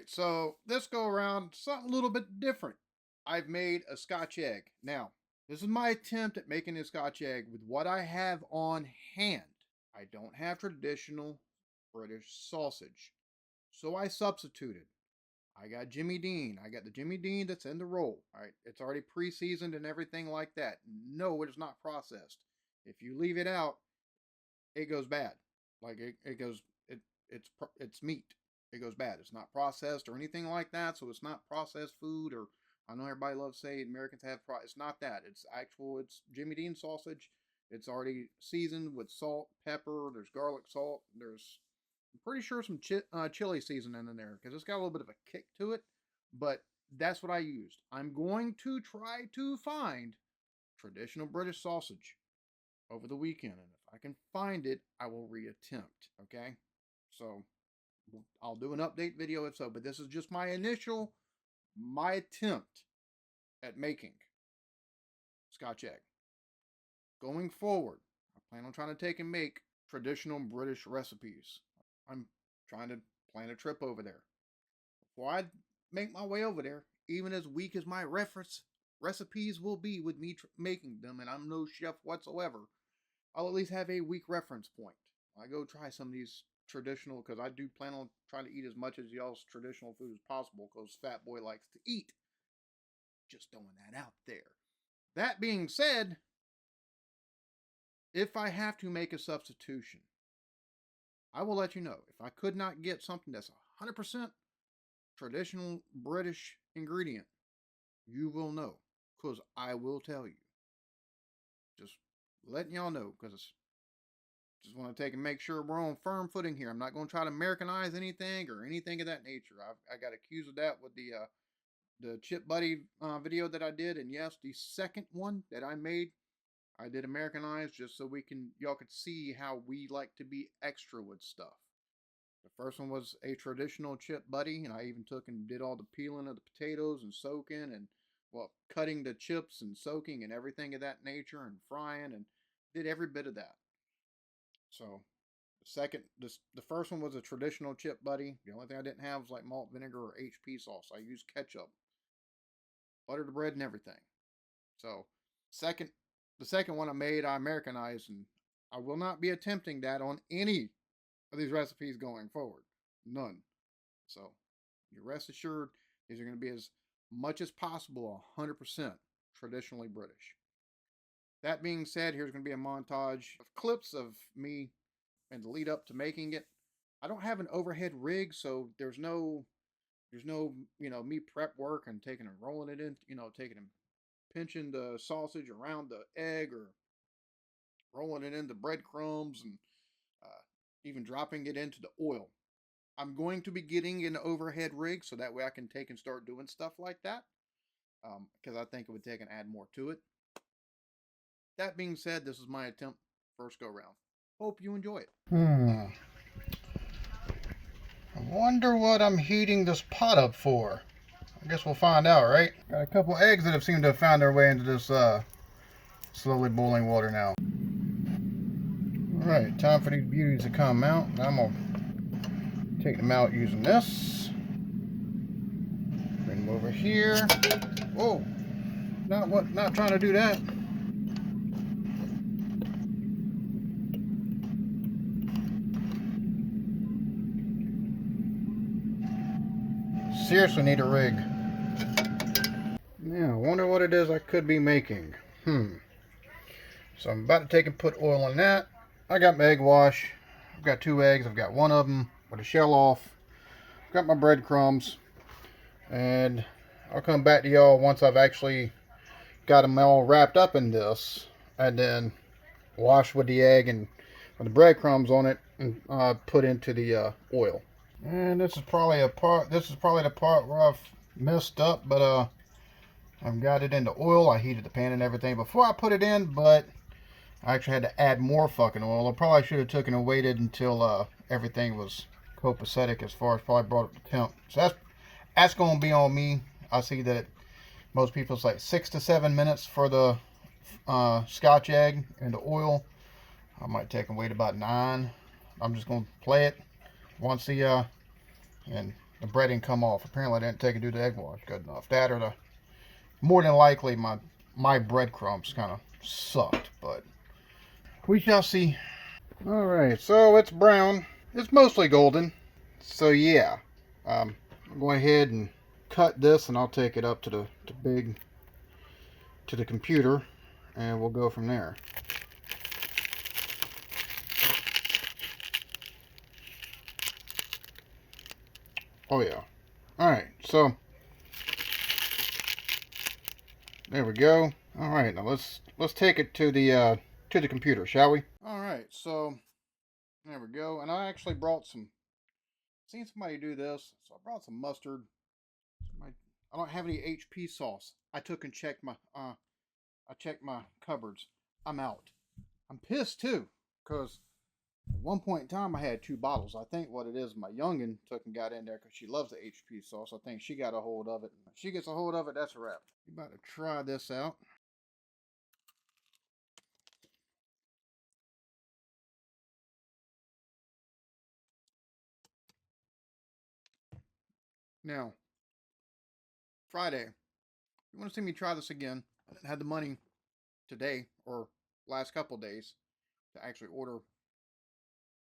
right, so this go around something a little bit different. I've made a Scotch egg. Now, this is my attempt at making a Scotch egg with what I have on hand. I don't have traditional British sausage, so I substituted. I got Jimmy Dean. I got the Jimmy Dean that's in the roll. All right, it's already pre-seasoned and everything like that. No, it is not processed. If you leave it out, it goes bad. Like it goes, it's meat. It goes bad. It's not processed or anything like that. So it's not processed food. Or I know everybody loves to say Americans have it's not that. It's actual. It's Jimmy Dean sausage. It's already seasoned with salt, pepper. There's garlic salt. There's I'm pretty sure some chili seasoning in there because it's got a little bit of a kick to it. But that's what I used. I'm going to try to find traditional British sausage over the weekend. And if I can find it, I will reattempt. Okay? So I'll do an update video if so. But this is just my attempt at making Scotch egg. Going forward, I plan on trying to take and make traditional British recipes. I'm trying to plan a trip over there. Before I make my way over there, even as weak as my reference recipes will be with me making them, and I'm no chef whatsoever, I'll at least have a weak reference point. I go try some of these traditional, because I do plan on trying to eat as much as y'all's traditional food as possible, because Fat Boy likes to eat. Just throwing that out there. That being said, if I have to make a substitution, I will let you know. If I could not get something that's 100% traditional British ingredient, you will know, because I will tell you. Just letting y'all know, because just want to take and make sure we're on firm footing here. I'm not going to try to Americanize anything or anything of that nature. I got accused of that with the Chip Buddy video that I did, and yes, the second one that I made, I did Americanize just so y'all could see how we like to be extra with stuff. The first one was a traditional Chip Buddy, and I even took and did all the peeling of the potatoes and soaking and, well, cutting the chips and soaking and everything of that nature and frying and did every bit of that. So the first one was a traditional Chip Buddy. The only thing I didn't have was like malt vinegar or HP sauce. I used ketchup, buttered the bread and everything. So the second one I made, I Americanized, and I will not be attempting that on any of these recipes going forward. None. So you rest assured, these are going to be as much as possible 100% traditionally British. That being said, here's going to be a montage of clips of me and the lead up to making it. I don't have an overhead rig, so there's no me prep work and taking and rolling it in, taking and pinching the sausage around the egg or rolling it into breadcrumbs and even dropping it into the oil. I'm going to be getting an overhead rig so that way I can take and start doing stuff like that, because I think it would take and add more to it. That being said, this is my attempt, first go round. Hope you enjoy it. I wonder what I'm heating this pot up for. I guess we'll find out, right? Got a couple eggs that have seemed to have found their way into this slowly boiling water now. Alright, time for these beauties to come out. I'm going to take them out using this. Bring them over here. Whoa! Not trying to do that. Seriously need a rig. Now, I wonder what it is I could be making. So I'm about to take and put oil in that. I got my egg wash. I've got 2 eggs. I've got one of them with the shell off. I've got my breadcrumbs. And I'll come back to y'all once I've actually got them all wrapped up in this. And then wash with the egg and with the breadcrumbs on it and put into the oil. And this is probably the part where I've messed up, but I've got it in the oil. I heated the pan and everything before I put it in, but I actually had to add more fucking oil. I probably should have taken and waited until everything was copacetic as far as probably brought up the temp. So that's going to be on me. I see that most people it's like 6 to 7 minutes for the Scotch egg in the oil. I might take and wait about 9. I'm just going to play it once and the bread didn't come off. Apparently I didn't take it to the egg wash good enough. That or the more than likely my breadcrumbs kind of sucked, but we shall see. All right, so it's brown. It's mostly golden. So yeah, I'll go ahead and cut this, and I'll take it up to the computer, and we'll go from there. Oh yeah. All right, so there we go. All right, now let's take it to the computer, shall we? All right, so there we go. And I actually brought some. Seen somebody do this, so I brought some mustard. I don't have any HP sauce. I took and checked my cupboards. I'm out. I'm pissed too, cause at one point in time I had 2 bottles. I think what it is, my youngin took and got in there because she loves the HP sauce. I think she got a hold of it. If she gets a hold of it, that's a wrap. You about to try this out? Now, Friday. You want to see me try this again? I didn't have the money today or last couple days to actually order,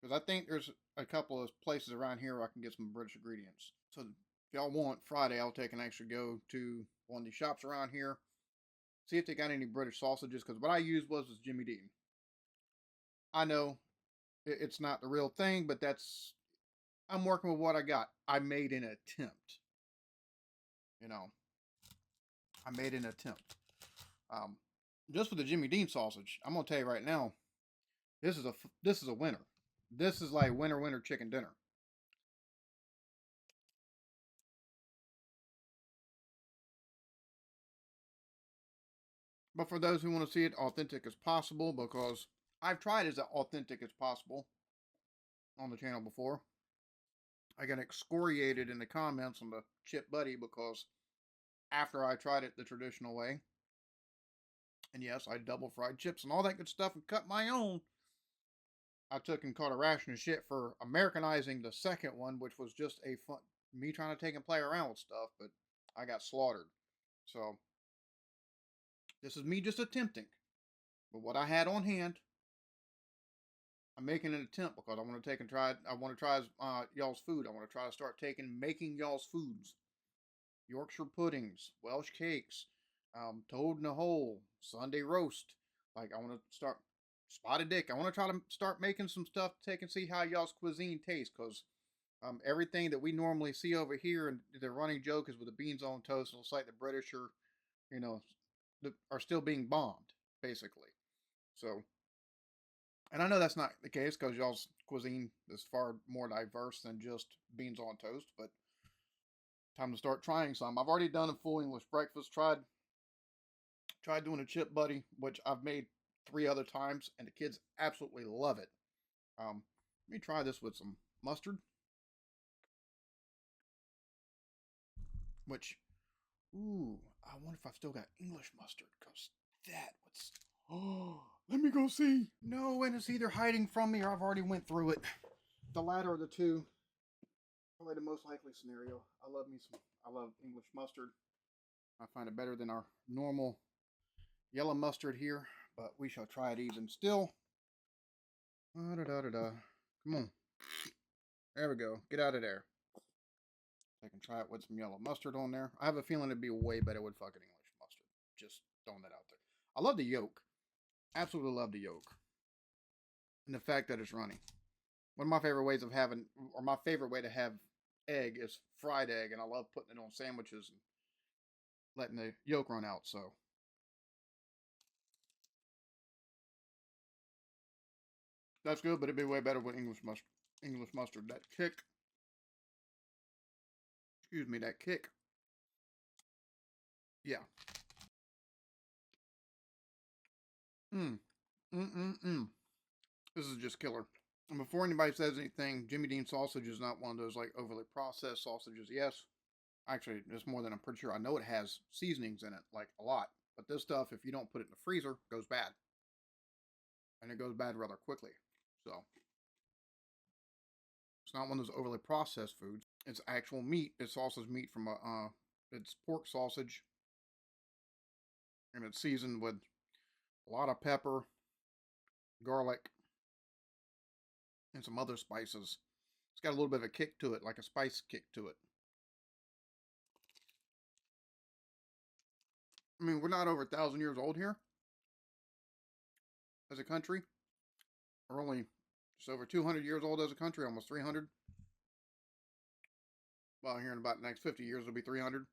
because I think there's a couple of places around here where I can get some British ingredients. So if y'all want Friday, I'll take and actually go to one of these shops around here, see if they got any British sausages, because what I used was Jimmy Dean. I know it's not the real thing, but I'm working with what I got. I made an attempt. You know, I made an attempt. Um, just with the Jimmy Dean sausage, I'm gonna tell you right now, this is a winner. This is like winner chicken dinner. But for those who want to see it authentic as possible, because I've tried as authentic as possible on the channel before, I got excoriated in the comments on the Chip Buddy because after I tried it the traditional way, and yes, I double fried chips and all that good stuff and cut my own, I took and caught a ration of shit for Americanizing the second one, which was just a fun me trying to take and play around with stuff, but I got slaughtered. So this is me just attempting. But what I had on hand, I'm making an attempt because I want to take and try. I want to try y'all's food. I want to try to start making y'all's foods. Yorkshire puddings, Welsh cakes, toad in a hole, Sunday roast. Like I want to start spotted dick. I want to try to start making some stuff, take and see how y'all's cuisine tastes. Because everything that we normally see over here, and the running joke is with the beans on toast. It looks like the British are, you know, are still being bombed, basically. So, and I know that's not the case because y'all's cuisine is far more diverse than just beans on toast. But time to start trying some. I've already done a full English breakfast. Tried doing a chip buddy, which I've made 3 other times, and the kids absolutely love it. Let me try this with some mustard, which, ooh, I wonder if I've still got English mustard, because that was, oh, let me go see. No, and it's either hiding from me or I've already went through it. The latter of the two, probably the most likely scenario. I love English mustard. I find it better than our normal yellow mustard here, but we shall try it even still. Da, da, da, da. Come on. There we go. Get out of there. I can try it with some yellow mustard on there. I have a feeling it'd be way better with fucking English mustard. Just throwing that out there. I love the yolk. Absolutely love the yolk. And the fact that it's runny. One of my favorite ways of having, or my favorite way to have egg is fried egg, and I love putting it on sandwiches and letting the yolk run out. So that's good, but it'd be way better with English mustard. English mustard. That kick. Excuse me. That kick. Yeah. Mm. Mm. Mm. Mm. This is just killer. And before anybody says anything, Jimmy Dean sausage is not one of those like overly processed sausages. Yes, actually, it's more than I'm pretty sure. I know it has seasonings in it, like a lot. But this stuff, if you don't put it in the freezer, goes bad, and it goes bad rather quickly. So it's not one of those overly processed foods. It's actual meat. It's sausage meat from it's pork sausage, and it's seasoned with a lot of pepper, garlic, and some other spices. It's got a little bit of a kick to it, like a spice kick to it. I mean, we're not over 1,000 years old here as a country. We're only just over 200 years old as a country, almost 300. Well, here in about the next 50 years, it'll be 300.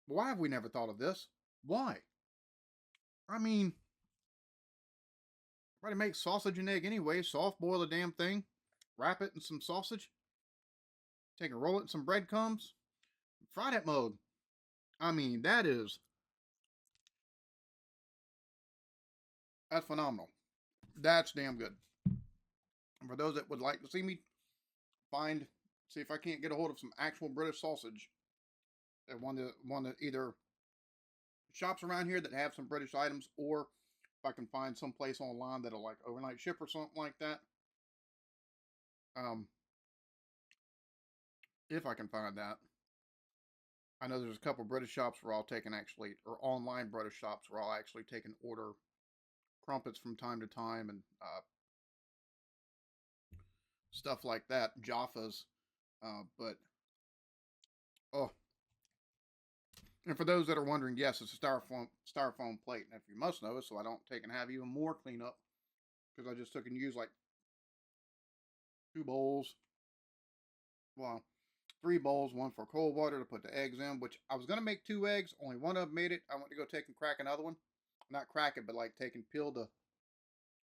Why have we never thought of this? Why? I mean, everybody makes sausage and egg anyway. Soft boil the damn thing, wrap it in some sausage, take and roll it in some breadcrumbs, fry that mode. I mean, that's phenomenal. That's damn good. And for those that would like to see me see if I can't get a hold of some actual British sausage, that one that either shops around here that have some British items, or if I can find some place online that'll like overnight ship or something like that. If I can find that. I know there's a couple British shops where I'll take and actually, or online British shops where I'll actually take and order crumpets from time to time, and stuff like that, Jaffas. But oh, and for those that are wondering, yes, it's a styrofoam plate. And if you must know, so I don't take and have even more cleanup, because I just took and used like 2 bowls. Well, 3 bowls, one for cold water to put the eggs in, which I was going to make 2 eggs. Only one of them made it. I went to go take and crack another one. Not crack it, but like take and peel the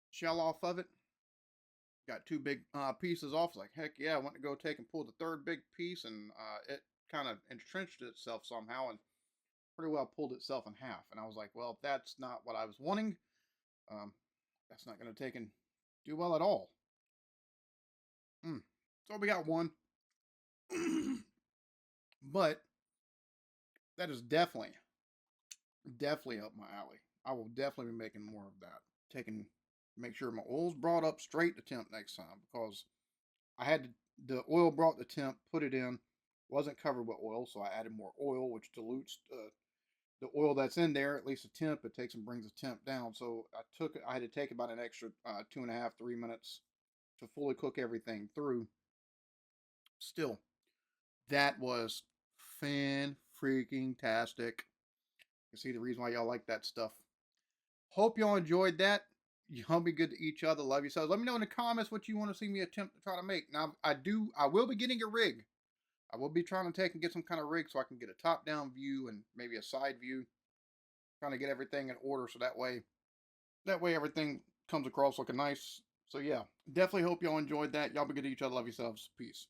shell off of it. Got 2 big pieces off. Like, heck yeah, I went to go take and pull the 3rd big piece, and it kind of entrenched itself somehow and pretty well pulled itself in half. And I was like, well, if that's not what I was wanting, that's not going to take and do well at all. So we got one. But that is definitely up my alley. I will definitely be making more of that. Make sure my oil's brought up straight to temp next time, because I had the oil brought to temp, put it in, wasn't covered with oil, so I added more oil, which dilutes the oil that's in there, at least the temp. It takes and brings the temp down. So I had to take about an extra 2.5, 3 minutes to fully cook everything through. Still, that was fan-freaking-tastic. You see the reason why y'all like that stuff. Hope y'all enjoyed that. Y'all be good to each other. Love yourselves. Let me know in the comments what you want to see me attempt to try to make. Now, I will be getting a rig. I will be trying to take and get some kind of rig so I can get a top-down view and maybe a side view. Trying to get everything in order so that way everything comes across looking nice. So yeah, definitely hope y'all enjoyed that. Y'all be good to each other. Love yourselves. Peace.